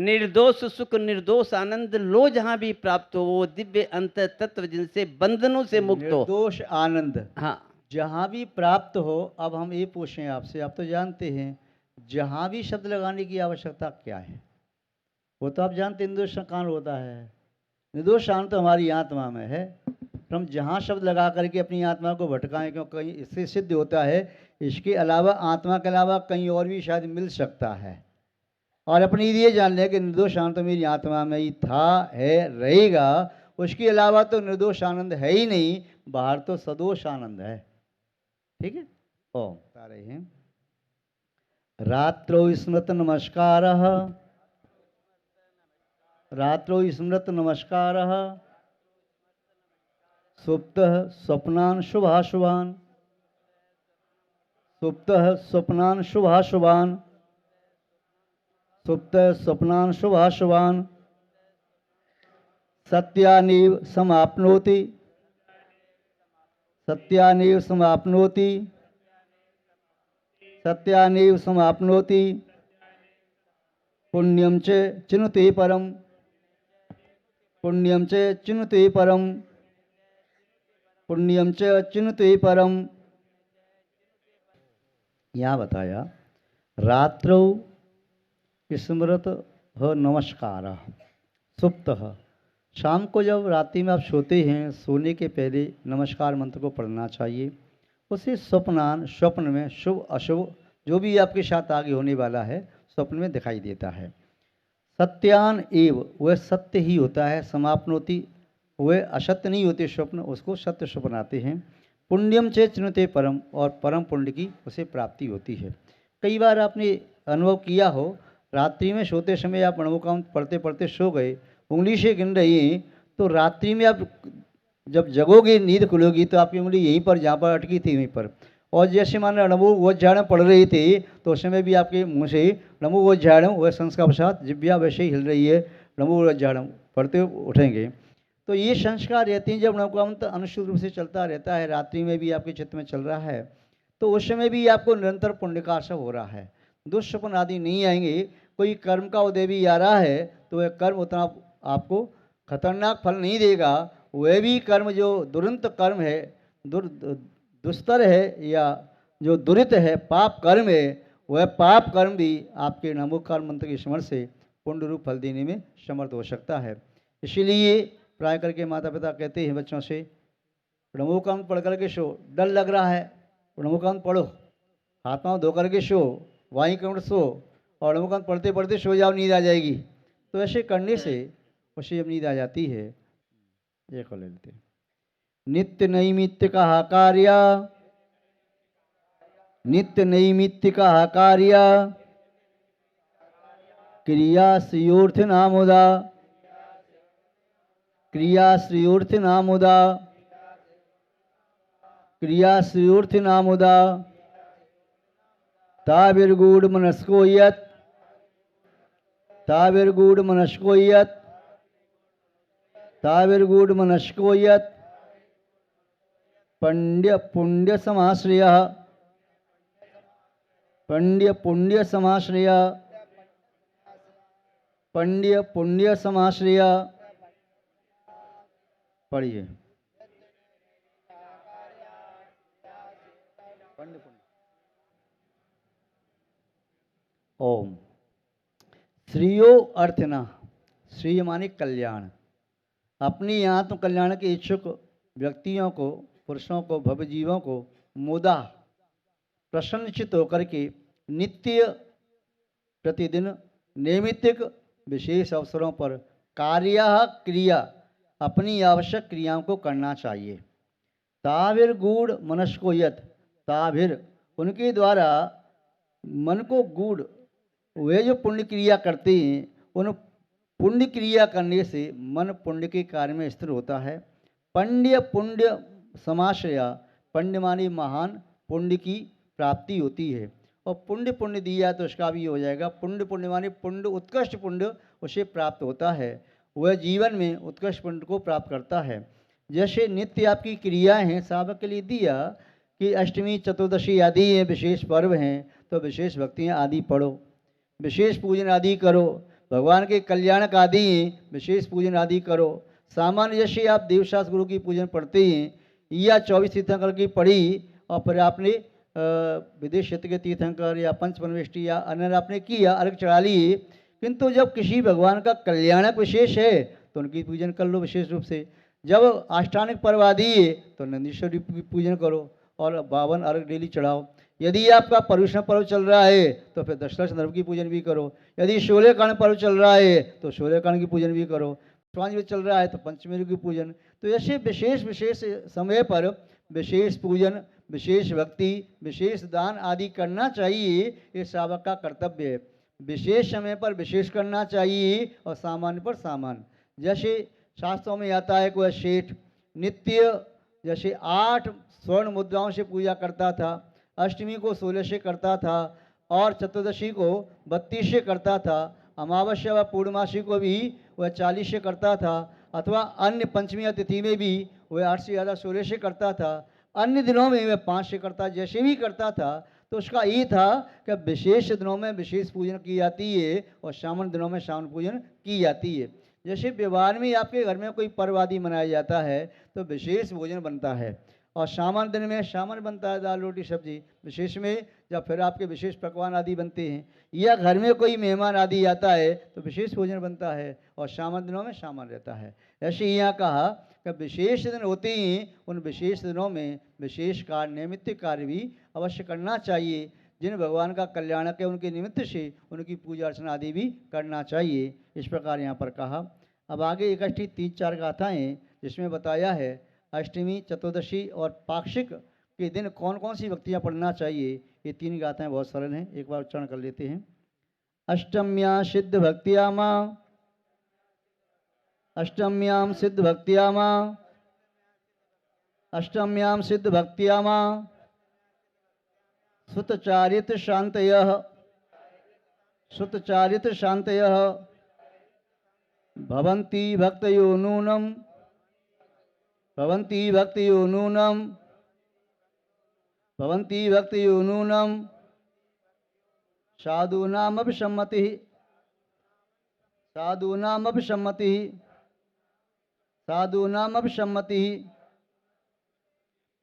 निर्दोष सुख निर्दोष आनंद लो जहां भी प्राप्त हो, वो दिव्य अंत तत्व जिनसे बंधनों से मुक्त हो। निर्दोष आनंद हाँ, जहाँ भी प्राप्त हो। अब हम ये पूछें आपसे, आप तो जानते हैं जहाँ भी शब्द लगाने की आवश्यकता क्या है, वो तो आप जानते हैं निर्दोष कान होता है। निर्दोष आनंद तो हमारी आत्मा में है, तो हम जहाँ शब्द लगा करके अपनी आत्मा को भटकाएं, क्यों कहीं इससे सिद्ध होता है इसके अलावा आत्मा के अलावा कहीं और भी शायद मिल सकता है। और अपनी ये जान लें कि निर्दोष आनंद तो मेरी आत्मा में ही था, है, रहेगा। उसके अलावा तो निर्दोष आनंद है ही नहीं, बाहर तो सदोष आनंद है। ठीक है। ओम बता रहे हैं, रात्रो स्मृत नमस्कार, रात्रो स्मृत नमस्कार, सुप्त स्वप्नान शुभाशुभान, सुप्त स्वप्नान शुभाशुभान, सुप्त स्वप्नान शुभाशुभान, सत्यानीव समाप्नोति, सत्यानीव समाप्नोति, सत्यानीव समाप्नोति, पुण्यम च चिनुते परम, पुण्यम च चिनुते परम, पुण्यम च चिनुते परम। यहाँ बताया रात्रौ स्मृत ह नमस्कार, सुप्त। शाम को जब रात्रि में आप सोते हैं, सोने के पहले नमस्कार मंत्र को पढ़ना चाहिए। उसे स्वप्नान, स्वप्न में शुभ अशुभ जो भी आपके साथ आगे होने वाला है स्वप्न में दिखाई देता है। सत्यान एव, वह सत्य ही होता है। समाप्नोति, वह असत्य नहीं होते स्वप्न, उसको सत्य स्वप्न आते हैं। पुण्यम चे चिन्हते परम, और परम पुण्य की उसे प्राप्ति होती है। कई बार आपने अनुभव किया हो, रात्रि में सोते समय आप मनोकामना पढ़ते पढ़ते सो गए, उंगली से गिन रही हैं, तो रात्रि में आप जब जगोगे, नींद खुलोगी, तो आपकी उंगली यहीं पर जहाँ पर अटकी थी वहीं पर। और जैसे माने नमो वोज्झारणम पढ़ रही थी, तो उस समय भी आपके मुँह से नमो वोज्झारणम, वह संस्कार पश्चात जिब्या वैसे ही हिल रही है, नमो वोज्झारणम पढ़ते उठेंगे। तो ये संस्कार रहते हैं। जब मनोकामना अनुसूत रूप से चलता रहता है, रात्रि में भी आपके चित्त में चल रहा है, तो उस समय भी आपको निरंतर पुण्य का आशा हो रहा है। दुष्सपन आदि नहीं आएंगे। कोई कर्म का उदय भी आ रहा है, तो वह कर्म उतना आपको खतरनाक फल नहीं देगा। वह भी कर्म जो दुरंत कर्म है, दुस्तर है, या जो दुरित है, पाप कर्म है, वह पाप कर्म भी आपके नमोकार मंत्र के स्मरण से पुण्य रूप फल देने में समर्थ हो सकता है। इसीलिए प्राय करके माता पिता कहते हैं बच्चों से, नमोकांत पढ़ करके सो, डर लग रहा है नमोकांत पढ़ो, हाथ पाँव धो करके सो, वाई कमर सो, और नमोकांत पढ़ते पढ़ते सो जाओ, नींद आ जाएगी। तो ऐसे करने से उसे जब नींद आ जाती है, ये कर लेते हैं। नित्य नैमित्तिक कार्य, नित्य नैमित्तिक कार्य, क्रिया श्रियोर्थ नामुदा, क्रिया श्रियोर्थ नामुदा, क्रिया श्रियोर्थ नामुदा, ताविर्गूढ़ मनस्को यत्, ताविर्गूढ़ मनस्को यत्, ताविर्गूढ़ मनस्को यत्, पंड्य पुण्य समाश्रय, पंड्य पुण्य समाश्रय, पंड्य पुण्य समाश्रय। पढ़िए। ओम। श्रेयो अर्थना, श्रेय माने कल्याण। अपनी आत्म कल्याण के इच्छुक व्यक्तियों को, पुरुषों को, भव्य जीवों को मुदा प्रसन्नचित होकर के नित्य प्रतिदिन नैमित्तिक विशेष अवसरों पर कार्य क्रिया, अपनी आवश्यक क्रियाओं को करना चाहिए। ताभिर गूढ़ मनस्को यत, ताभिर उनके द्वारा मन को गूढ़, वे जो पुण्य क्रिया करते हैं, उन पुण्य क्रिया करने से मन पुण्य के कार्य में स्थिर होता है। पंड्य पुण्य समाश्रया, पुण्य माने महान पुण्य की प्राप्ति होती है। और पुण्य पुण्य दिया तो उसका भी हो जाएगा। पुण्य पुण्य माने पुण्य, उत्कृष्ट पुण्य उसे प्राप्त होता है, वह जीवन में उत्कृष्ट पुण्य को प्राप्त करता है। जैसे नित्य आपकी क्रियाएं हैं, सावक के लिए दिया कि अष्टमी चतुर्दशी आदि हैं, विशेष पर्व हैं, तो विशेष भक्तियाँ आदि पढ़ो, विशेष पूजन आदि करो, भगवान के कल्याणक आदि विशेष पूजन आदि करो। सामान्य जैसे आप देवशास्त्र गुरु की पूजन पढ़ते हैं या 24 तीर्थंकर की पढ़ी और फिर आपने विदेश क्षेत्र के तीर्थंकर या पंचपरमेष्टि या अन्य आपने किया, अर्घ चढ़ा लिए, किंतु जब किसी भगवान का कल्याणक विशेष है तो उनकी पूजन कर लो विशेष रूप से। जब अष्टांगिक पर्व आदि है तो नंदीश्वर की पूजन करो और 52 अर्घ डेली चढ़ाओ। यदि आपका पर्युषण पर्व चल रहा है तो फिर दशरथ संदर्भ की पूजन भी करो। यदि शूल्यकांड पर्व चल रहा है तो शूल्यकांड की पूजन भी करो। पंचमी चल रहा है तो पंचमी की पूजन। तो ऐसे विशेष विशेष समय पर विशेष पूजन, विशेष भक्ति, विशेष दान आदि करना चाहिए, ये श्रावक का कर्तव्य है। विशेष समय पर विशेष करना चाहिए और सामान्य पर सामान्य। जैसे शास्त्रों में आता है कोई सेठ नित्य जैसे 8 स्वर्ण मुद्राओं से पूजा करता था, अष्टमी को 16 से करता था और चतुर्दशी को 32 से करता था, अमावस्या व पूर्णमासी को भी वह 40 से करता था, अथवा अन्य पंचमी तिथि में भी वह 8 से ज़्यादा 16 से करता था, अन्य दिनों में वह 5 से करता, जैसे भी करता था। तो उसका ये था कि विशेष दिनों में विशेष पूजन की जाती है और सामान्य दिनों में सामान्य पूजन की जाती है। जैसे व्यवहार में आपके घर में कोई पर्व आदि मनाया जाता है तो विशेष भोजन बनता है और सामान्य दिन में सामान्य बनता है, दाल रोटी सब्जी। विशेष में जब फिर आपके विशेष पकवान आदि बनते हैं या घर में कोई मेहमान आदि आता है तो विशेष भोजन बनता है और सामान्य दिनों में सामान्य रहता है। ऐसे यहाँ कहा कि विशेष दिन होते ही उन विशेष दिनों में विशेष कार्य, नैमित्य कार्य भी अवश्य करना चाहिए। जिन भगवान का कल्याणक है उनके निमित्त से उनकी पूजा अर्चना आदि भी करना चाहिए। इस प्रकार यहाँ पर कहा। अब आगे इकट्ठी 3-4 गाथाएँ जिसमें बताया है अष्टमी, चतुर्दशी और पाक्षिक के दिन कौन कौन सी भक्तियाँ पढ़ना चाहिए। ये 3 गाथाएँ बहुत सरल हैं, एक बार उच्चारण कर लेते हैं। अष्टम्या सिद्ध भक्तिया माँ, अष्टम्याम सिद्ध भक्तिया माँ, अष्टम्याम सिद्ध भक्तिया माँ, सुतचारित शांतयः, सुतचारित शांतयः भवन्ति भक्तयो नूनम, भवन्ति भक्तयो नूनम, भवन्ति भक्तयो नूनम साधूनामपि सम्मतिः, साधूनामपि सम्मतिः, साधूनामपि सम्मतिः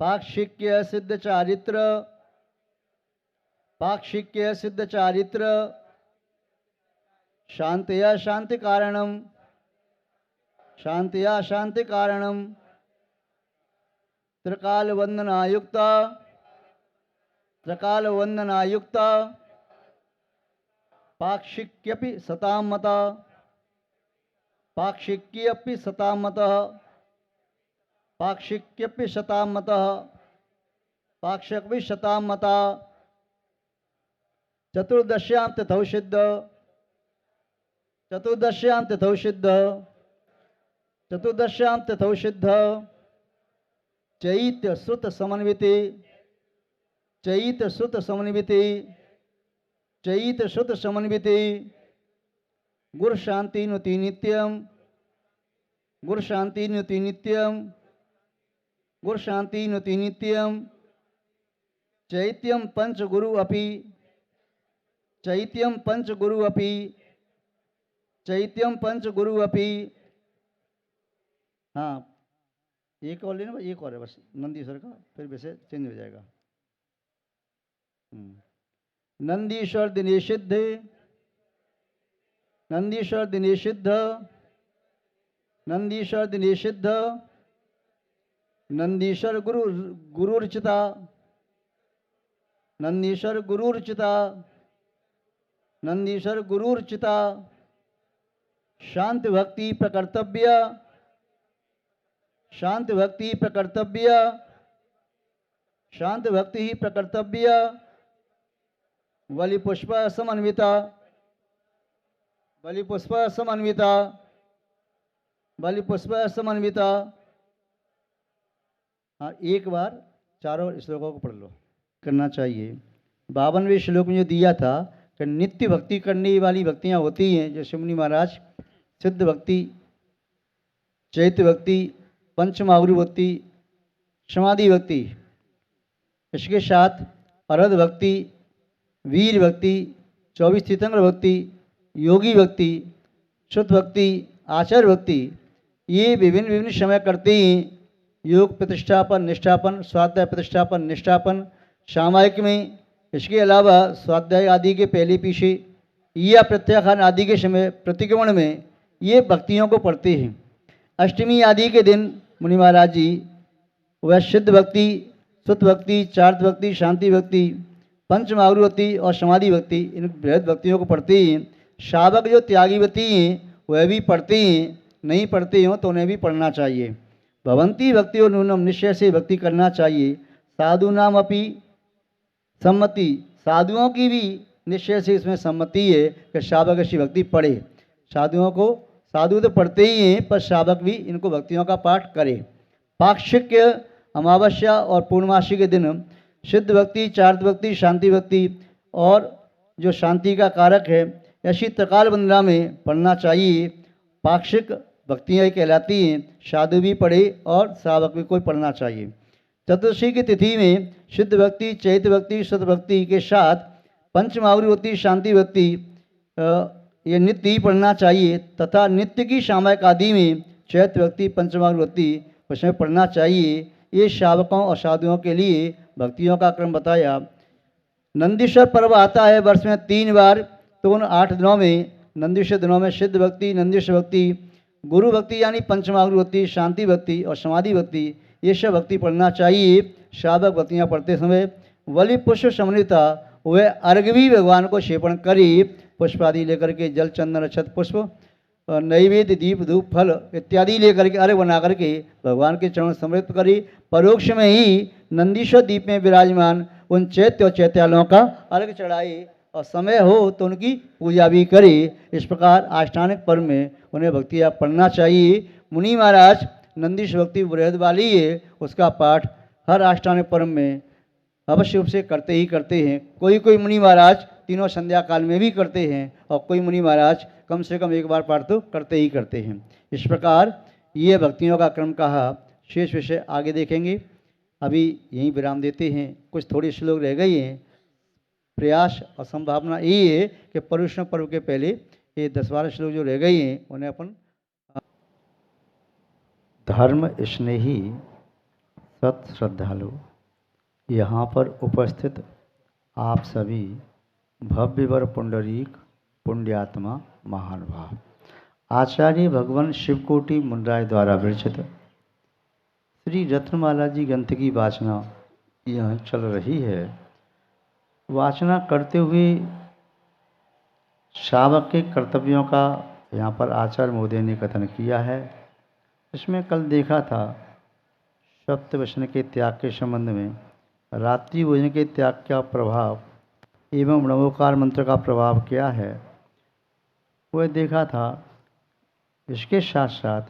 पाक्षिक्य सिद्ध चारित्र, पाक्षिक्य सिद्ध चारित्र शांतया शांति कारणम, शांतया शांति कारणम त्रिकाल वंदनायुक्ता, त्रिकाल वंदनायुक्ता पाक्षिक्यपि सतां मता, पाक्षिक्यपि सतां मतः, पाक्षिक्यपि शतां मतः, पाक्षिक्यपि शतां मता चतुर्दश्यां तथौ सिद्ध, चतुर्दश्यां तथौ सिद्ध, चतुर्दश्यां तथौ सिद्ध चैत्य सुत समन्विते, चैत्य सुत समन्विते, चैत्य सुत समन्विते गुरु शांति नुति नित्यम, गुरु शांति नुति नित्यम, गुरु शांति नुति नित्यम चैत्यम पंच गुरु अपि, चैत्यम पंच गुरु अपि, चैत्यम पंच गुरु अपि। हाँ एक और लेना, एक और है बस नंदीश्वर का, फिर वैसे चेंज हो जाएगा। नंदीश्वर दिनेश सिद्ध, नंदीश्वर दिनेश सिद्ध, नंदीश्वर दिनेश सिद्ध नंदीश्वर गुरु गुरुर्चिता, नंदीश्वर गुरुर्चिता, नंदीश्वर गुरुर्चिता शांति भक्ति प्रकर्तव्य, शांति भक्ति प्रकर्तव्य, शांति भक्ति ही प्रकर्तव्य बलिपुष्प समन्विता, बलिपुष्प समन्विता, बलिपुष्प समन्विता। हाँ एक बार चारों श्लोकों को पढ़ लो, करना चाहिए। 52वें श्लोक में जो दिया था कि नित्य भक्ति करने वाली भक्तियाँ होती हैं, जैसे मुनि महाराज सिद्ध भक्ति, चैत्य भक्ति, पंचमावृ भक्ति, समाधि भक्ति, इसके साथ अरध भक्ति, वीर भक्ति, 24 तीर्थंकर भक्ति, योगी भक्ति, शुद्ध भक्ति, आचार्य भक्ति, ये विभिन्न विभिन्न समय करते ही योग प्रतिष्ठापन, निष्ठापन, स्वाध्याय प्रतिष्ठापन, निष्ठापन, सामायिक में, इसके अलावा स्वाध्याय आदि के पहले पीछे या प्रत्याख्यान आदि के समय प्रतिक्रमण में ये भक्तियों को पढ़ते हैं। अष्टमी आदि के दिन मुनि महाराज जी वह सिद्ध भक्ति, शुद्ध भक्ति, चार्थ भक्ति, शांति भक्ति, पंचमावृत भक्ति और समाधि भक्ति, इन बृहद भक्तियों को पढ़ते हैं। शावक जो त्यागी भक्ति हैं वह भी पढ़ते हैं, नहीं पढ़ते हो तो उन्हें भी पढ़ना चाहिए। भवंती भक्ति और न्यूनम, निश्चय से भक्ति करना चाहिए। साधु नाम अपनी सम्मति, साधुओं की भी निश्चय से इसमें सम्मति है कि शावक ऐसी भक्ति पढ़े। साधुओं को, साधु तो पढ़ते ही हैं पर शावक भी इनको भक्तियों का पाठ करे। पाक्षिक, अमावस्या और पूर्णमासी के दिन सिद्ध भक्ति, चार्थ भक्ति, शांति भक्ति और जो शांति का कारक है ऐसी त्रिकाल वंदना में पढ़ना चाहिए। पाक्षिक भक्तियाँ कहलाती हैं, साधु भी पढ़े और श्रावक भी कोई पढ़ना चाहिए। चतुर्दशी की तिथि में सिद्ध भक्ति, चैत भक्ति, शुद्ध भक्ति के साथ पंचमावृत भक्ति, शांति भक्ति ये नित्य ही पढ़ना चाहिए तथा नित्य की सामायिक आदि में चैत भक्ति, पंचमावृत भक्ति उसमें पढ़ना चाहिए। ये श्रावकों और साधुओं के लिए भक्तियों का क्रम बताया। नंदीश्वर पर्व आता है वर्ष में 3 बार, तो उन 8 दिनों में, नंदीश्वर दिनों में सिद्ध भक्ति, नंदीश्वर भक्ति, गुरु भक्ति यानी पंचमावृत भक्ति, शांति भक्ति और समाधि भक्ति, ये सब भक्ति पढ़ना चाहिए। श्रावक भक्तियाँ पढ़ते समय वली पुष्प समन्विता, वह अर्घ भी भगवान को क्षेपण करी, पुष्प आदि लेकर के, जल, चंदन, अक्षत, पुष्प और नैवेद्य, दीप, धूप, फल इत्यादि लेकर के अर्घ बना करके भगवान के चरण समर्पित करी। परोक्ष में ही नंदीश्वर दीप में विराजमान उन चैत्य और चैत्यालों का अर्घ चढ़ाए और समय हो तो उनकी पूजा भी करे। इस प्रकार आष्टानिक पर्व में उन्हें भक्तियाँ पढ़ना चाहिए। मुनि महाराज नंदीश्वर भक्ति बृहद वाली है, उसका पाठ हर आष्टानिक पर्व में अवश्य रूप से करते ही करते हैं। कोई कोई मुनि महाराज तीनों संध्या काल में भी करते हैं और कोई मुनि महाराज कम से कम एक बार पाठ तो करते ही करते हैं। इस प्रकार ये भक्तियों का क्रम कहा। शेष विषय आगे देखेंगे, अभी यहीं विराम देते हैं। कुछ थोड़े श्लोक रह गए हैं। प्रयास और संभावना यही है कि पर्युषण पर्व के पहले ये 10-12 श्लोक जो रह गए हैं उन्हें अपन धर्म स्नेही सत श्रद्धालु यहाँ पर उपस्थित आप सभी भव्यवर पुंडरीक पुण्यात्मा महानुभाव, आचार्य भगवान शिवकोटि मुंडराय द्वारा विरचित श्री रत्नमाला जी ग्रंथ की वाचना यह चल रही है। वाचना करते हुए श्रावक के कर्तव्यों का यहाँ पर आचार्य महोदय ने कथन किया है। इसमें कल देखा था सप्तवसन के त्याग के संबंध में रात्रि भोजन के त्याग का प्रभाव एवं नवोकार मंत्र का प्रभाव क्या है वह देखा था। इसके साथ साथ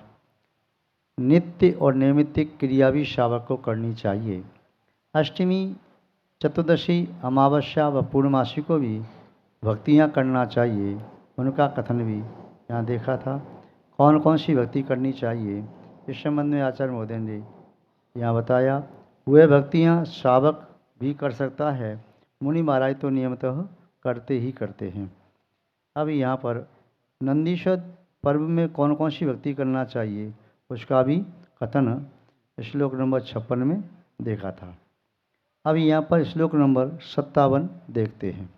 नित्य और नैमित्तिक क्रिया भी श्रावक को करनी चाहिए। अष्टमी, चतुर्दशी, अमावस्या व पूर्णमासी को भी भक्तियाँ करना चाहिए, उनका कथन भी यहाँ देखा था। कौन कौन सी भक्ति करनी चाहिए इस संबंध में आचार्य महोदय ने यहाँ बताया। वह भक्तियाँ श्रावक भी कर सकता है, मुनि महाराज तो नियमतः करते ही करते हैं। अब यहाँ पर नंदीश्वर पर्व में कौन कौन सी भक्ति करना चाहिए उसका भी कथन श्लोक नंबर 56 में देखा था। अब यहाँ पर श्लोक नंबर 57 देखते हैं।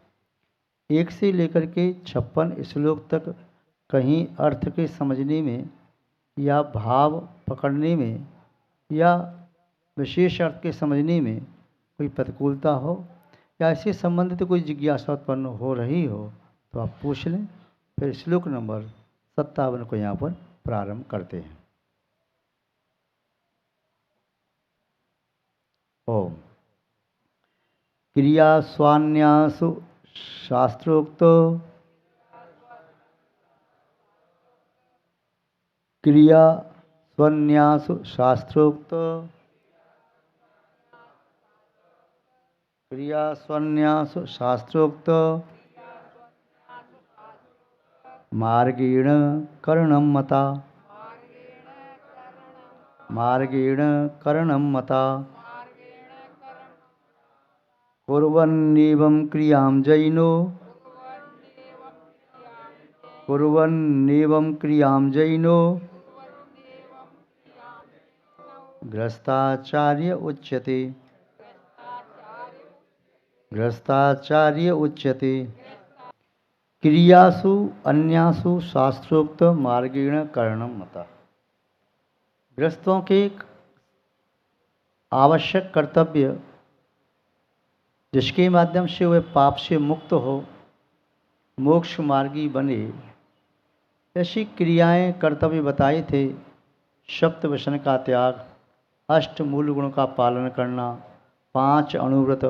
1 से लेकर के 56 श्लोक तक कहीं अर्थ के समझने में या भाव पकड़ने में या विशेष अर्थ के समझने में कोई प्रतिकूलता हो या ऐसे संबंधित कोई जिज्ञासा उत्पन्न हो रही हो तो आप पूछ लें। फिर श्लोक नंबर 57 को यहाँ पर प्रारंभ करते हैं। ओम क्रिया स्वान्यासु शास्त्रोक्तो क्रिया स्वन्यासु शास्त्रोक्तो क्रिया स्वन्यासु शास्त्रोक्तो मार्गेण करणं मता मार्गेण करणं मता कुर्वन्नेवं क्रियां जैनो कुर्वन्नेवं क्रियां जैनो गृहस्थाचार्य उच्यते। गृहस्थाचार्य उच्यते क्रियासु अन्यासु शास्त्रोक्त मार्गेण करणम मता। गृहस्थों के आवश्यक कर्तव्य जिसके माध्यम से वे पाप से मुक्त हो, मोक्ष मार्गी बने, ऐसी क्रियाएं कर्तव्य बताए थे। सप्त व्यसन का त्याग, अष्ट मूल गुण का पालन करना, 5 अणुव्रत,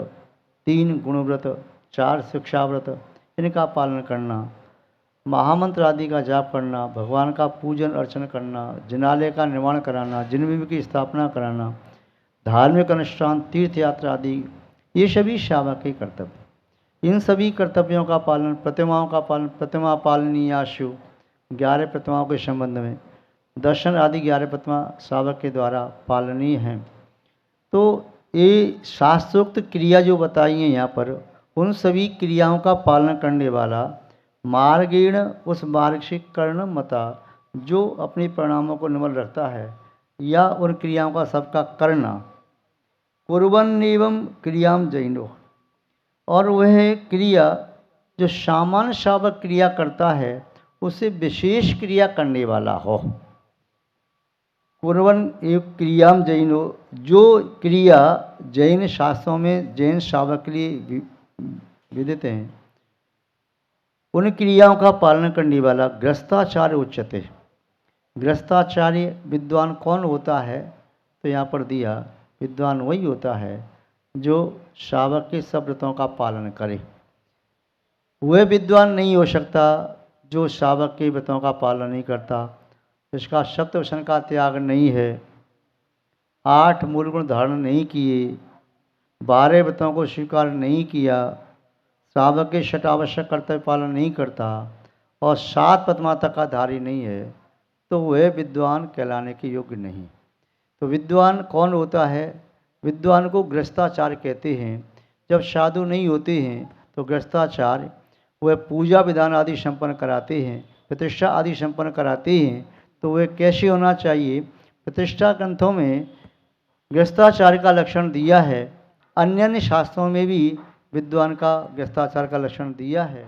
3 गुणव्रत, 4 शिक्षाव्रत, इनका पालन करना, महामंत्र आदि का जाप करना, भगवान का पूजन अर्चन करना, जिनालय का निर्माण कराना, जिनविव की स्थापना कराना, धार्मिक अनुष्ठान, तीर्थ यात्रा आदि, ये सभी श्रावक के कर्तव्य। इन सभी कर्तव्यों का पालन, प्रतिमाओं का पालन, प्रतिमा पालनीयाशु 11 प्रतिमाओं के संबंध में दर्शन आदि 11 प्रतिमा श्रावक के द्वारा पालनीय हैं। तो ये शास्त्रोक्त क्रिया जो बताई है यहाँ पर, उन सभी क्रियाओं का पालन करने वाला मार्गेण, उस मार्ग से कर्ण मता, जो अपने परिणामों को निर्मल रखता है, या उन क्रियाओं का सबका करना। कुर्वन्नेवं क्रियां जैनो, और वह क्रिया जो सामान्य श्रावक क्रिया करता है उसे विशेष क्रिया करने वाला हो। कुर्वन एव क्रियाम जैनो, जो क्रिया जैन शास्त्रों में जैन श्रावक के लिए विदित हैं, उन क्रियाओं का पालन करने वाला गृहस्थाचार्य उच्यते। गृहस्थाचार्य विद्वान कौन होता है? तो यहाँ पर दिया, विद्वान वही होता है जो श्रावक के सब व्रतों का पालन करे। वह विद्वान नहीं हो सकता जो श्रावक के व्रतों का पालन नहीं करता, जिसका सप्त व्यसन का त्याग नहीं है, 8 मूल गुण धारण नहीं किए, 12 व्रतों को स्वीकार नहीं किया, श्रावक के षट आवश्यक कर्तव्य पालन नहीं करता और 7 पद्मा तक का धारी नहीं है, तो वह विद्वान कहलाने के योग्य नहीं। तो विद्वान कौन होता है? विद्वान को गृहस्थाचार्य कहते हैं। जब साधु नहीं होते हैं तो गृहस्थाचार्य वह पूजा विधान आदि संपन्न कराते हैं, प्रतिष्ठा आदि संपन्न कराते हैं। तो वह कैसे होना चाहिए? प्रतिष्ठा ग्रंथों में गृहस्थाचार्य का लक्षण दिया है, अन्य शास्त्रों में भी विद्वान का गृहस्थाचार्य का लक्षण दिया है।